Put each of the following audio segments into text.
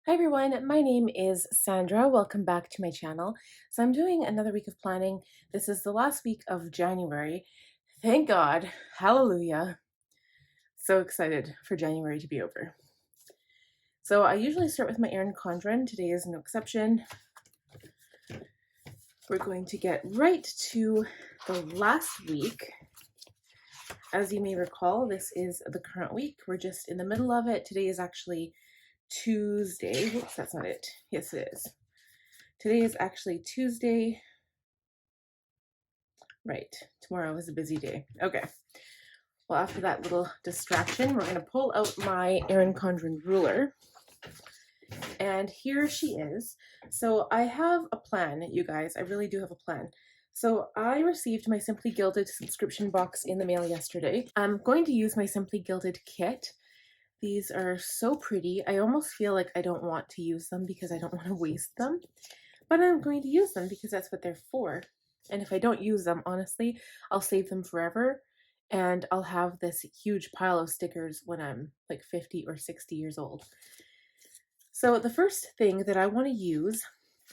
Hi everyone, my name is Sandra. Welcome back to my channel. So I'm doing another week of planning. This is the last week of January. Thank God. Hallelujah. So excited for January to be over. So I usually start with my Erin Condren. Today is no exception. We're going to get right to the last week. As you may recall, this is the current week. We're just in the middle of it. Today is actually Tuesday. Whoops, that's not it. Yes, it is. Today is actually Tuesday. Right, tomorrow is a busy day. Okay. Well, after that little distraction, we're going to pull out my Erin Condren ruler. And here she is. So I have a plan, you guys. I really do have a plan. So I received my Simply Gilded subscription box in the mail yesterday. I'm going to use my Simply Gilded kit. These are so pretty. I almost feel like I don't want to use them because I don't want to waste them. But I'm going to use them because that's what they're for. And if I don't use them, honestly, I'll save them forever. And I'll have this huge pile of stickers when I'm like 50 or 60 years old. So the first thing that I want to use,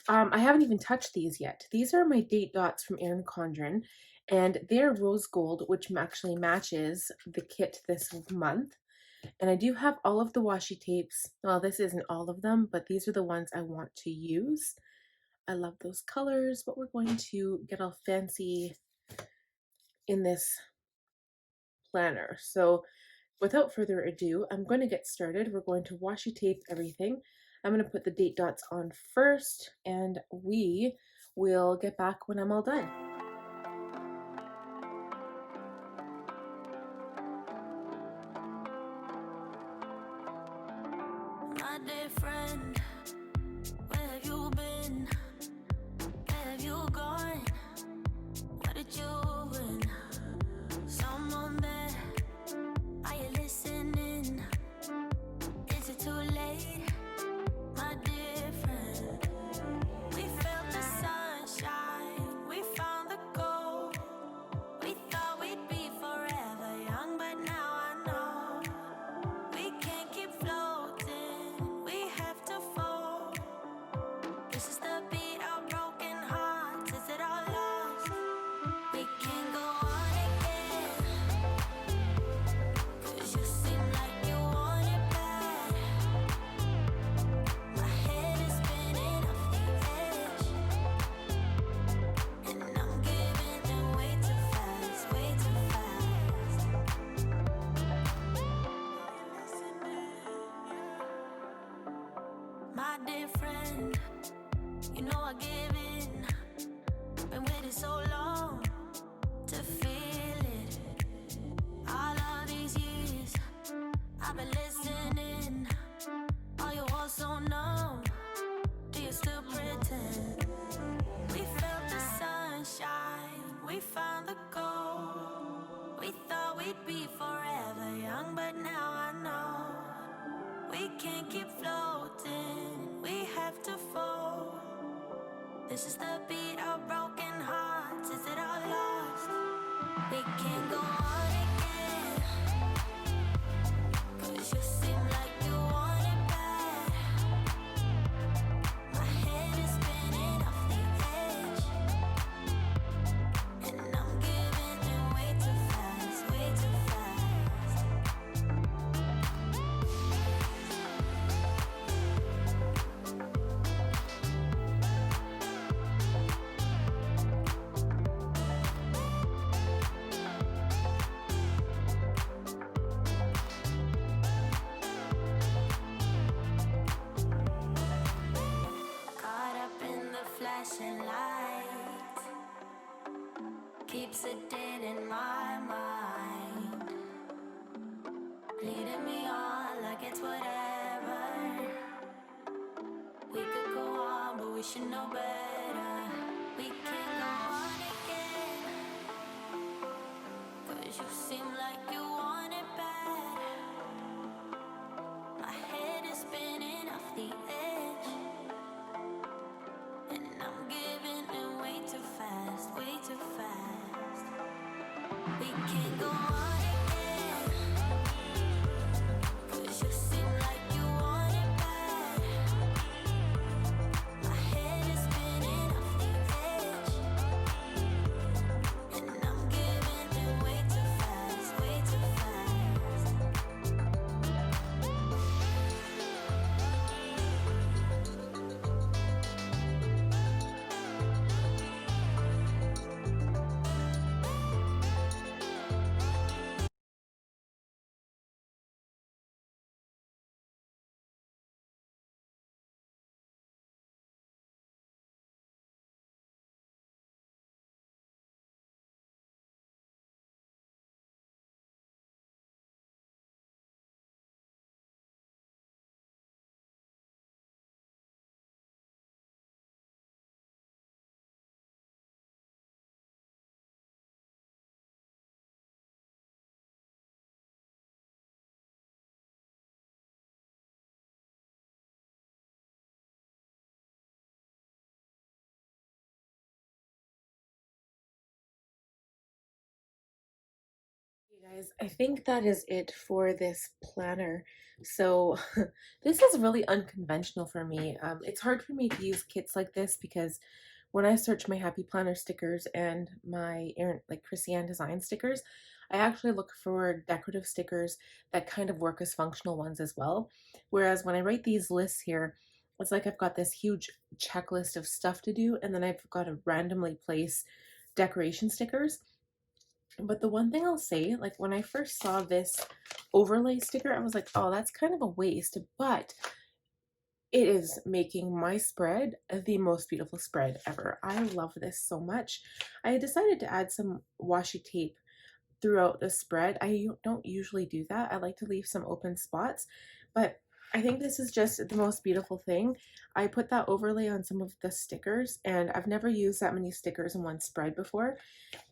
I haven't even touched these yet. These are my date dots from Erin Condren. And they're rose gold, which actually matches the kit this month. And I do have all of the washi tapes. Well, this isn't all of them, but these are the ones I want to use. I love those colors, but we're going to get all fancy in this planner. So without further ado, I'm going to get started. We're going to washi tape everything. I'm going to put the date dots on first, and we will get back when I'm all done. My dear friend, where have you been? Where have you gone? What did you win? Someone there, are you listening? Is it too late? My dear friend, we felt the sunshine, we found the gold. We thought we'd be forever young, but now I know we can't keep floating, we have to fall. This is the beat of broken hearts, is it all lost? We can't go on again, 'cause you seem like you want it bad. My head is spinning off the edge, and I'm giving in way too fast, way too fast. My dear friend, you know I give in. Been waiting so long to feel it. All of these years I've been listening. Are you all so numb? Do you still pretend? We felt the sunshine, we found the gold. We thought we'd be forever young, but now I know we can't keep floating, we have to fall. This is the beat of broken hearts, is it all lost? We can't go on again, 'cause you seem like you want it bad. My head is spinning off the edge, and I'm giving in way too fast, way too fast. Caught up in the flashing lights, keeps it dead in my mind, leading me on like it's whatever. We could go on, but we should know better. We can't go on again, 'cause you seem like you want it bad. My head is spinning off the edge, and I'm giving in way too fast, way too fast. We can't go on again, 'cause you seem like you want it bad. Guys, I think that is it for this planner. So this is really unconventional for me. It's hard for me to use kits like this because when I search my Happy Planner stickers and my like Chrissy Ann design stickers, I actually look for decorative stickers that kind of work as functional ones as well. Whereas when I write these lists here, it's like I've got this huge checklist of stuff to do, and then I've got to randomly place decoration stickers. But the one thing I'll say, like when I first saw this overlay sticker, I was like, oh, that's kind of a waste, but it is making my spread the most beautiful spread ever. I love this so much. I decided to add some washi tape throughout the spread. I don't usually do that. I like to leave some open spots, but I think this is just the most beautiful thing. I put that overlay on some of the stickers, and I've never used that many stickers in one spread before,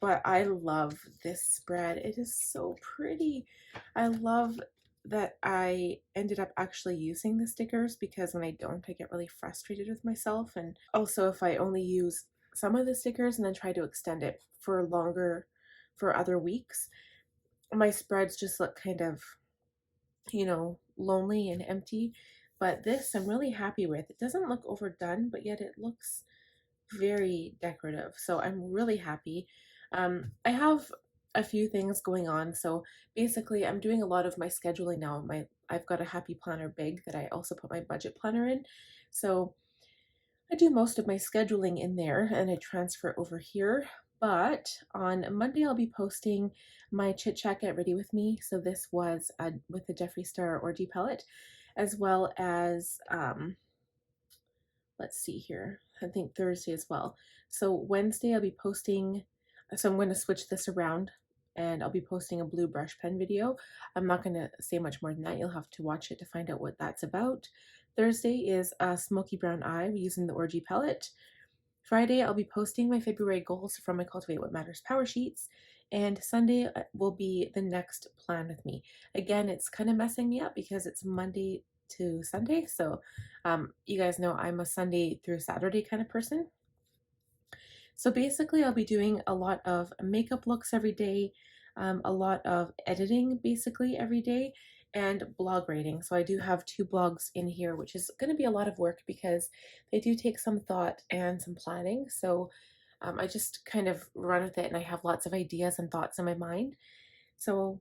but I love this spread. It is so pretty. I love that I ended up actually using the stickers, because when I don't, I get really frustrated with myself. And also if I only use some of the stickers and then try to extend it for longer for other weeks, my spreads just look kind of, you know, lonely and empty. But this I'm really happy with. It doesn't look overdone, but yet it looks very decorative. So I'm really happy. I have a few things going on. So basically I'm doing a lot of my scheduling now. I've got a Happy Planner big that I also put my budget planner in. So I do most of my scheduling in there and I transfer over here. But on Monday, I'll be posting my Chit Chat Get Ready With Me. So this was with the Jeffree Star Orgy palette, as well as, let's see here, I think Thursday as well. So Wednesday, I'll be posting, so I'm going to switch this around and I'll be posting a blue brush pen video. I'm not going to say much more than that. You'll have to watch it to find out what that's about. Thursday is a smoky brown eye using the Orgy palette. Friday, I'll be posting my February goals from my Cultivate What Matters power sheets. And Sunday will be the next plan with me. Again, it's kind of messing me up because it's Monday to Sunday. So you guys know I'm a Sunday through Saturday kind of person. So basically I'll be doing a lot of makeup looks every day, a lot of editing basically every day, and blog writing. So I do have 2 blogs in here, which is going to be a lot of work because they do take some thought and some planning. So I just kind of run with it, and I have lots of ideas and thoughts in my mind. So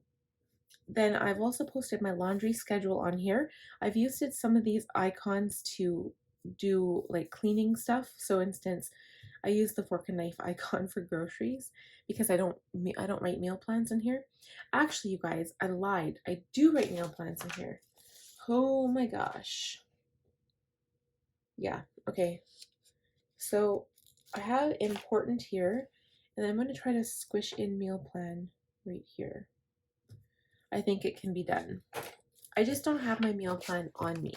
then I've also posted my laundry schedule on here. I've used some of these icons to do like cleaning stuff. So instance, I use the fork and knife icon for groceries because I don't write meal plans in here. Actually, you guys, I lied. I do write meal plans in here. Oh my gosh. Yeah, okay. So I have important here, and I'm going to try to squish in meal plan right here. I think it can be done. I just don't have my meal plan on me.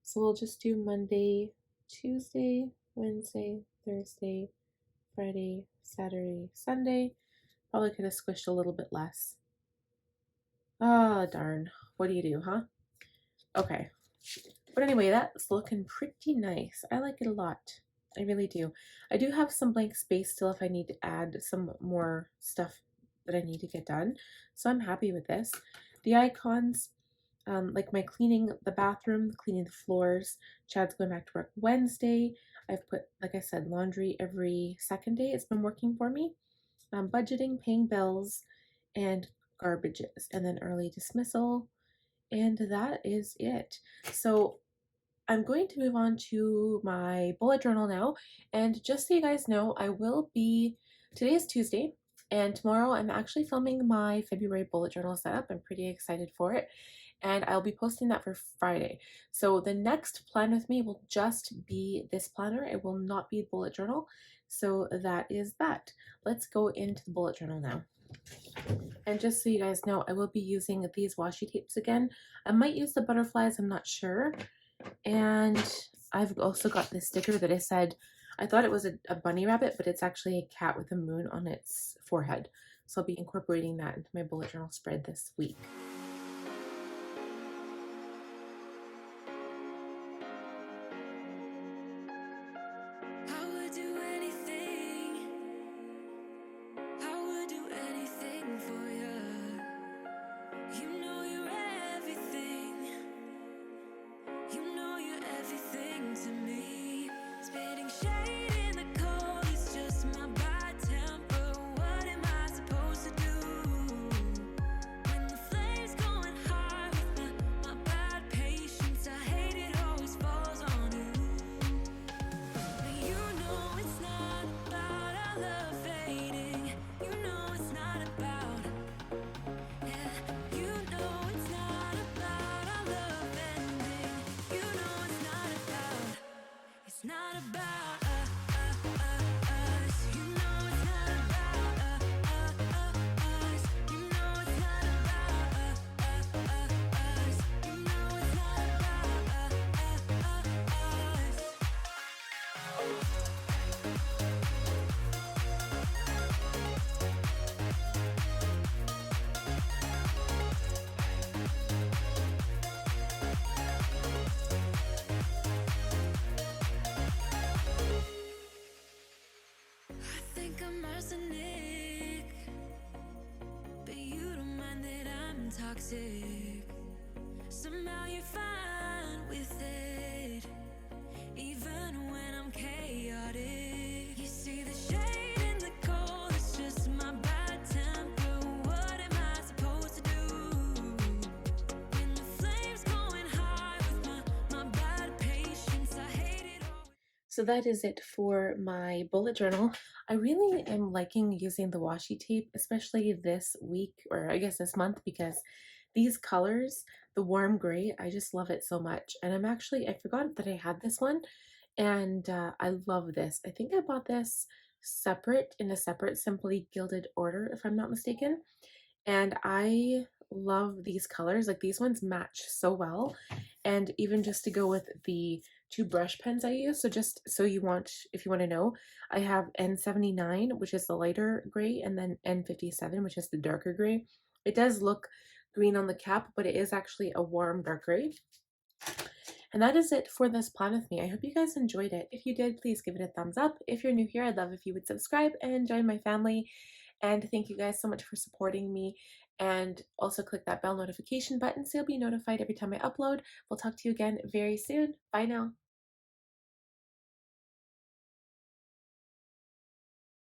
So we'll just do Monday, Tuesday, Wednesday, Thursday, Friday, Saturday, Sunday. Probably could have squished a little bit less. Oh, darn. What do you do, huh? Okay. But anyway, that's looking pretty nice. I like it a lot. I really do. I do have some blank space still if I need to add some more stuff that I need to get done. So I'm happy with this. The icons, like my cleaning the bathroom, cleaning the floors. Chad's going back to work Wednesday. I've put, like I said, laundry every second day. It's been working for me. Budgeting, paying bills, and garbages, and then early dismissal. And that is it. So I'm going to move on to my bullet journal now. And just so you guys know, today is Tuesday, and tomorrow I'm actually filming my February bullet journal setup. I'm pretty excited for it. And I'll be posting that for Friday. So the next plan with me will just be this planner. It will not be bullet journal. So that is that. Let's go into the bullet journal now. And just so you guys know, I will be using these washi tapes again. I might use the butterflies, I'm not sure. And I've also got this sticker that I thought it was a bunny rabbit, but it's actually a cat with a moon on its forehead. So I'll be incorporating that into my bullet journal spread this week. toxic. Somehow you're fine with it, even when I'm chaotic. You see the shade in the cold, it's just my bad temper. What am I supposed to do? When the flames going high with my bad patience, I hate it all. So that is it for my bullet journal. I really am liking using the washi tape, especially this week, or I guess this month, because these colors, the warm gray, I just love it so much. And I forgot that I had this one, and I love this. I think I bought this separate in a separate Simply Gilded order, if I'm not mistaken. And I love these colors. Like, these ones match so well. And even just to go with the two brush pens I use, so just so if you want to know, I have N79, which is the lighter gray, and then N57, which is the darker gray. It does look green on the cap, but it is actually a warm dark gray. And that is it for this plan with me. I hope you guys enjoyed it. If you did, please give it a thumbs up. If you're new here, I'd love if you would subscribe and join my family. And thank you guys so much for supporting me. And also click that bell notification button so you'll be notified every time I upload. We'll talk to you again very soon. Bye now.